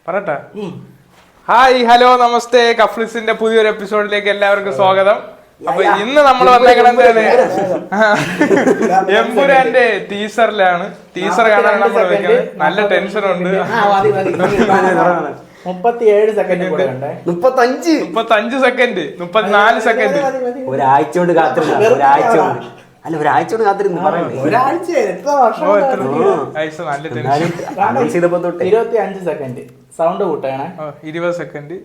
പറട്ടെ. Hi, hello, നമസ്തേ. കഫ്ലിസിന്റെ പുതിയൊരു എപ്പിസോഡിലേക്ക് എല്ലാവർക്കും സ്വാഗതം. അപ്പൊ ഇന്ന് നമ്മൾ വന്നേക്കണത് എമ്പുരാന്റെ ടീസറിലാണ്. ടീസർ കാണാൻ നമ്മൾ വെക്കുന്നത്. നല്ല ടെൻഷൻ ഉണ്ട്. 37 സെക്കൻഡ് 35 സെക്കൻഡ് 34 സെക്കൻഡ് ഒരാഴ്ച കൊണ്ട് കാത്തിരുന്നു. ഒരാഴ്ച കൊണ്ട് കാത്തിരുന്നു. 25 സെക്കൻഡ് സൗണ്ട് കൂട്ടണേ. 20 സെക്കൻഡ്.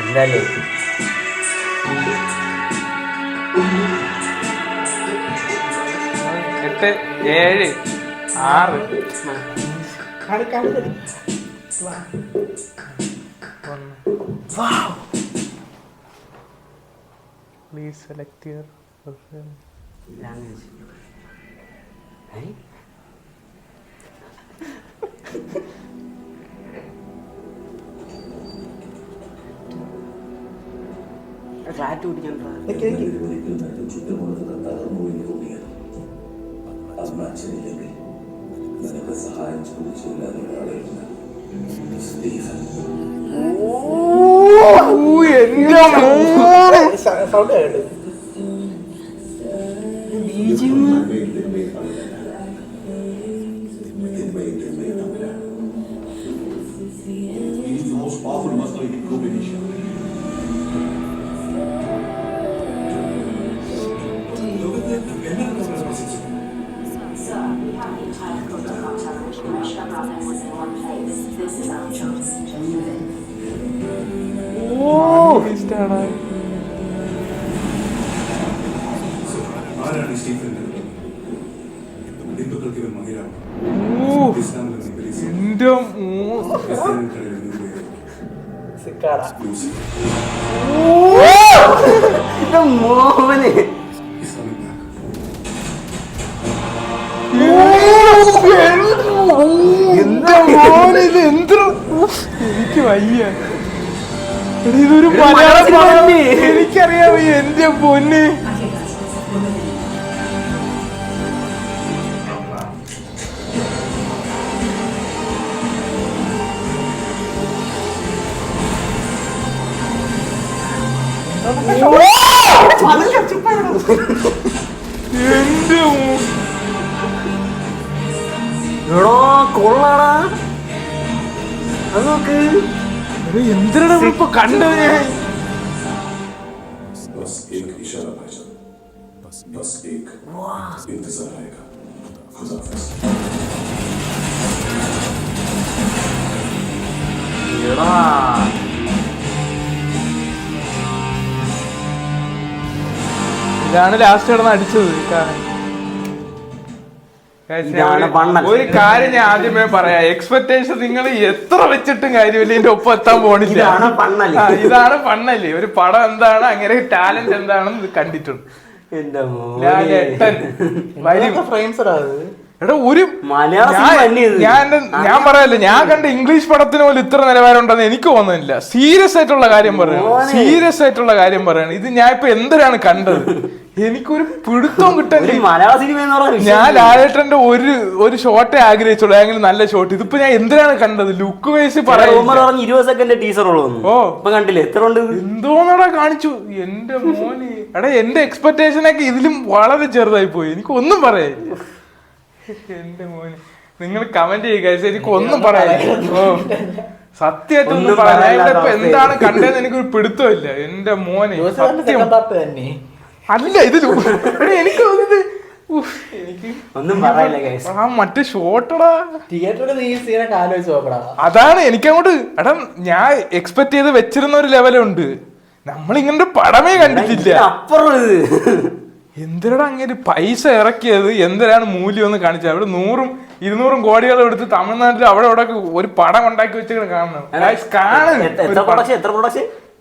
എന്തായാലും 8, 7, 6. Please select your language. Flat കൂട്ടിക്കാൻ സഹായം മോഹന് എനിക്ക് വയ്യ. ഇതൊരു മലയാളം എനിക്കറിയാം. എന്റെ പൊന്ന്, കൊള്ളാടാ. അത് നോക്ക്, എന്തിനാ ഇപ്പൊ കണ്ടത് ഞാൻ. ഇതാണ് ലാസ്റ്റ് കിടന്ന് അടിച്ചത്. ഒരു കാര്യം ഞാൻ ആദ്യമേ പറയാം, എക്സ്പെക്ടേഷൻ നിങ്ങൾ എത്ര വെച്ചിട്ടും കാര്യമില്ല, ഇതിന്റെ ഒപ്പം എത്താൻ പോണില്ല. ഇതാണ് പണ്ണല്ലേ. ഒരു പടം എന്താണ്, അങ്ങനെ ടാലന്റ് എന്താണെന്ന് കണ്ടിട്ടുണ്ട്. എടാ, ഒരു ഞാൻ പറയല്ലേ, ഞാൻ കണ്ട ഇംഗ്ലീഷ് പടത്തിന് പോലും ഇത്ര നിലവാരം ഉണ്ടെന്ന് എനിക്ക് തോന്നുന്നില്ല. സീരിയസ് ആയിട്ടുള്ള കാര്യം പറയണം. ഇത് ഞാൻ ഇപ്പൊ എന്തിനാണ് കണ്ടത്, എനിക്കൊരു പിടുത്തവും കിട്ടാൻ. മലയാള സിനിമ ഞാൻ ലാലേട്ടന്റെ ഒരു ഷോട്ടേ ആഗ്രഹിച്ചുള്ളൂ, ഏതെങ്കിലും നല്ല ഷോട്ട്. ഇതിപ്പോ ഞാൻ എന്തിനാണ് കണ്ടത്, ലുക്ക് വൈസ് പറയാം. 20 സെക്കൻഡ് ടീസർ ഉള്ളൂ. ഓ, കണ്ടില്ലേ എത്ര ഉണ്ട്, എന്തോന്നടാ കാണിച്ചു. എന്റെ മോന്, എടാ എന്റെ എക്സ്പെക്ടേഷനൊക്കെ ഇതിലും വളരെ ചെറുതായി പോയി. എനിക്ക് ഒന്നും പറയാനില്ല. എന്റെ മോന്, നിങ്ങൾ കമന്റ് ചെയ്യുക. എനിക്ക് ഒന്നും പറയാനില്ല. ഓ, സത്യമായിട്ടൊന്നും പറയാനില്ല. എന്താണ് കണ്ടതെന്ന് എനിക്കൊരു പിടുത്തമില്ല. എന്റെ മോനെ, സത്യം അല്ല. ഇത് എനിക്ക് മറ്റേ ഷോട്ടടാ, അതാണ് എനിക്കങ്ങോട്ട്. എടാ, ഞാൻ എക്സ്പെക്ട് ചെയ്ത് വെച്ചിരുന്ന ഒരു ലെവലുണ്ട്. നമ്മളിങ്ങനെ പടമേ കണ്ടിട്ടില്ല. എന്തിനാണ് അങ്ങനെ പൈസ ഇറക്കിയത്, എന്തിനാണ് മൂല്യം ഒന്ന് കാണിച്ചത്. അവിടെ 100-200 കോടികളും എടുത്ത് തമിഴ്നാട്ടിൽ അവിടെ ഒരു പടം ഉണ്ടാക്കി വെച്ചിട്ട് കാണണം.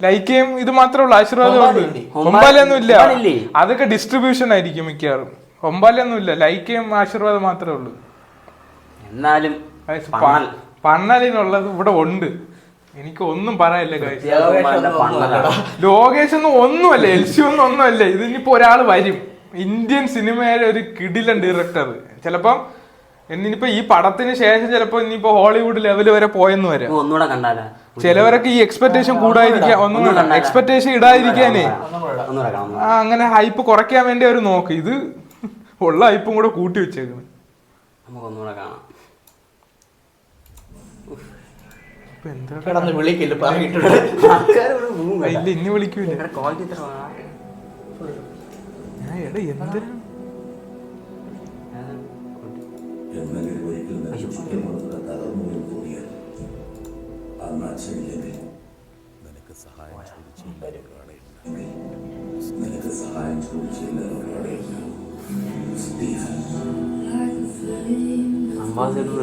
ലൈക്കയും ഇത് മാത്രമേ ഉള്ളൂ. ആശീർവാദം ഉണ്ട്. ഒമ്പാലൊന്നും ഇല്ല. അതൊക്കെ ഡിസ്ട്രിബ്യൂഷൻ ആയിരിക്കും മിക്കവാറും. ഒമ്പാലൊന്നും ഇല്ല. ലൈക്കയും ആശീർവാദം മാത്രമേ ഉള്ളൂ. എന്നാലും പണ്ണലിനുള്ളത് ഇവിടെ ഉണ്ട്. എനിക്ക് ഒന്നും പറയാനില്ല. ലോകേഷ് ഒന്നും ഒന്നുമല്ല, എൽസി ഒന്നുമല്ല. ഇതിനിപ്പോ ഒരാൾ വരും. ഇന്ത്യൻ സിനിമയിലെ ഒരു കിടിലൻ ഡയറക്ടർ. ചിലപ്പം ഇനിയിപ്പോ ഈ പടത്തിന് ശേഷം ചിലപ്പോ ഇനിയിപ്പോ ഹോളിവുഡ് ലെവല് വരെ പോയെന്ന് വരാം. ഒന്നുകൂടെ കണ്ടാലോ? ചിലവരൊക്കെ ഈ എക്സ്പെക്ടേഷൻ കൂടാതിരിക്കാൻ ഒന്നും എക്സ്പെക്ടേഷൻ ഇടാതിരിക്കാനേ അങ്ങനെ ഹൈപ്പ് കുറയ്ക്കാൻ വേണ്ടി അവർ നോക്ക്. ഇത് ഉള്ള ഹൈപ്പും കൂടെ കൂട്ടി വെച്ചേക്കുന്നു. നമുക്കൊന്നുകൂടെ കാണാം. വിളിക്കില്ല ഇല്ല ഇനി വിളിക്കൂല. ക്വാളിറ്റി എത്ര എടാ എന്തിനാ അംബാസിഡർ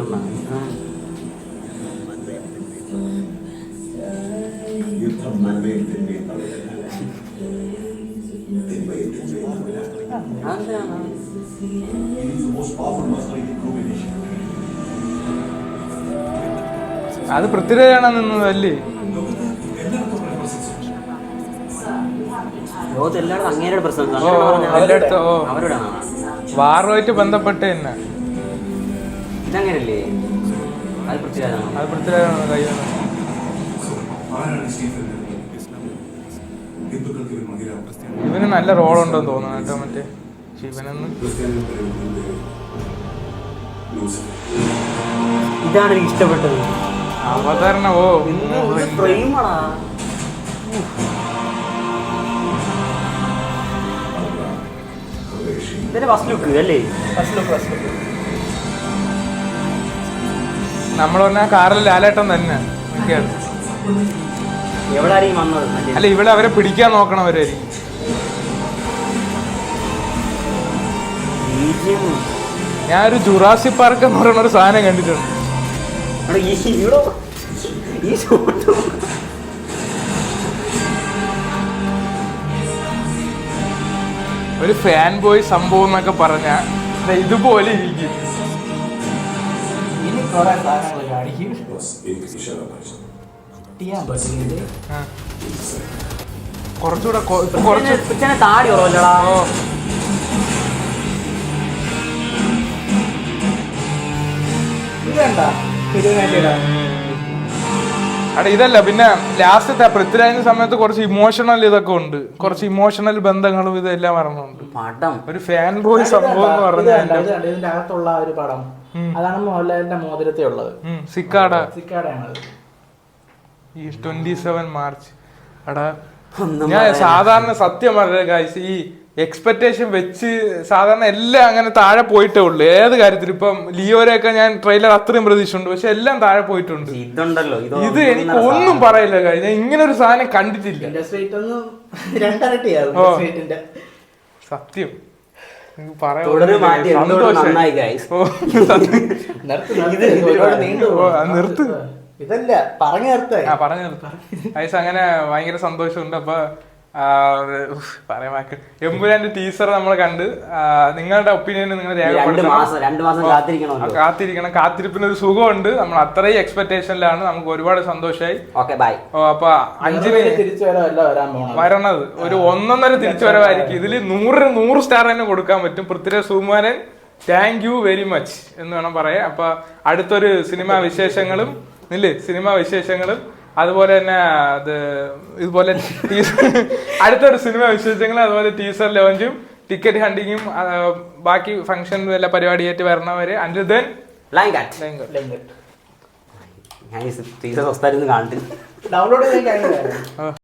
അത് പൃഥ്വിരാജാണ് നിന്നതല്ലേ? ലോകത്ത് എല്ലായിടത്തും അങ്ങേരുടെ പ്രശ്നം എല്ലായിടത്തും അവരോടാണ് വാറുമായിട്ട് ബന്ധപ്പെട്ട് തന്നെ. ഇതങ്ങനല്ലേ? അത് പൃഥ്വിരാജാണ്. അത് പൃഥ്വിരാജാണ് കൈയാണ്. ഇവന് നല്ല റോളുണ്ടെന്ന് തോന്നുന്നു കേട്ടോ മറ്റേ ശിവനെന്ന്. ഇതാണ് എനിക്ക് ഇഷ്ടപ്പെട്ടത്. അവതരണ ഇതിന്റെ ഫസ്റ്റ് ലുക്ക് അല്ലേ? നമ്മൾ പറഞ്ഞ കാറിൽ ലാലേട്ടൻ തന്നെ എവിടെ ആയിരിക്കും വന്നത്? അല്ല ഇവിടെ അവരെ പിടിക്കാൻ നോക്കണവരായിരിക്കും. ഞാനൊരു ജുറാസി പാർക്ക് എന്ന് പറയുന്ന ഒരു സാധനം കണ്ടിട്ടുണ്ട്. ഒരു ഫാൻ ബോയ് സംഭവം എന്നൊക്കെ പറഞ്ഞ ഇതുപോലെ ഇരിക്കും. ഇനി കുറെ സാധനങ്ങൾ കാണിക്കും. കുറച്ചുകൂടെ കുറച്ച് താടി കുറവല്ലടാ. അവിടെ ഇതല്ല പിന്നെ ലാസ്റ്റത്തെ പൃഥ്വിരാജിന്റെ സമയത്ത് കുറച്ച് ഇമോഷണൽ ഇതൊക്കെ ഉണ്ട്. കുറച്ച് ഇമോഷണൽ ബന്ധങ്ങളും ഇതെല്ലാം പറഞ്ഞുണ്ട്. ഒരു ഫാൻ ബോയ് സംഭവം എന്ന് പറഞ്ഞാൽ ഇതിന്റെ അകത്തുള്ള ഒരു പടം അതാണ് മോഹൻലാലിന്റെ മോതിരത്തെ ഉള്ളത്. സിക്കാടയാണത്. ഈ 27 മാർച്ച് എടാ ഞാൻ സാധാരണ സത്യം പറഞ്ഞ കാഴ്ച ഈ എക്സ്പെക്ടേഷൻ വെച്ച് സാധാരണ എല്ലാം അങ്ങനെ താഴെ പോയിട്ടേ ഉള്ളൂ. ഏത് കാര്യത്തിലും ഇപ്പം ലിയോരെയൊക്കെ ഞാൻ ട്രെയിലർ അത്രയും പ്രതീക്ഷയുണ്ട്, പക്ഷെ എല്ലാം താഴെ പോയിട്ടുണ്ട്. ഇത് എനിക്ക് ഒന്നും പറയില്ല കാര്യം, ഞാൻ ഇങ്ങനെ ഒരു സാധനം കണ്ടിട്ടില്ല. സത്യം നിർത്ത് ഇതല്ല പറഞ്ഞു അങ്ങനെ ഭയങ്കര സന്തോഷമുണ്ട്. അപ്പൊ പറയാൻ എമ്പുരാന്റെ ടീസർ നമ്മൾ കണ്ട് നിങ്ങളുടെ ഒപ്പീനിയൻ നിങ്ങൾ കാത്തിരിക്കണം. കാത്തിരിപ്പിന് ഒരു സുഖമുണ്ട്. നമ്മൾ അത്രയും എക്സ്പെക്ടേഷനിലാണ്. നമുക്ക് ഒരുപാട് സന്തോഷമായി. അപ്പൊ 5-ന് വരണത് ഒരു 1.5 തിരിച്ചുവരവായിരിക്കും. ഇതിൽ 100 സ്റ്റാർ തന്നെ കൊടുക്കാൻ പറ്റും. Prithviraj Sukumaran thank you very much എന്ന് വേണം പറയാൻ. അപ്പൊ അടുത്തൊരു സിനിമാ വിശേഷങ്ങളും അതുപോലെ തന്നെ അത് ഇതുപോലെ അടുത്തൊരു സിനിമ വിശേഷങ്ങളും അതുപോലെ ടീസർ ലോഞ്ചും ടിക്കറ്റ് ഹണ്ടിങ്ങും ബാക്കി ഫംഗ്ഷൻ വല്ല പരിപാടിയായിട്ട് വരണവരെ ഡൗൺലോഡ്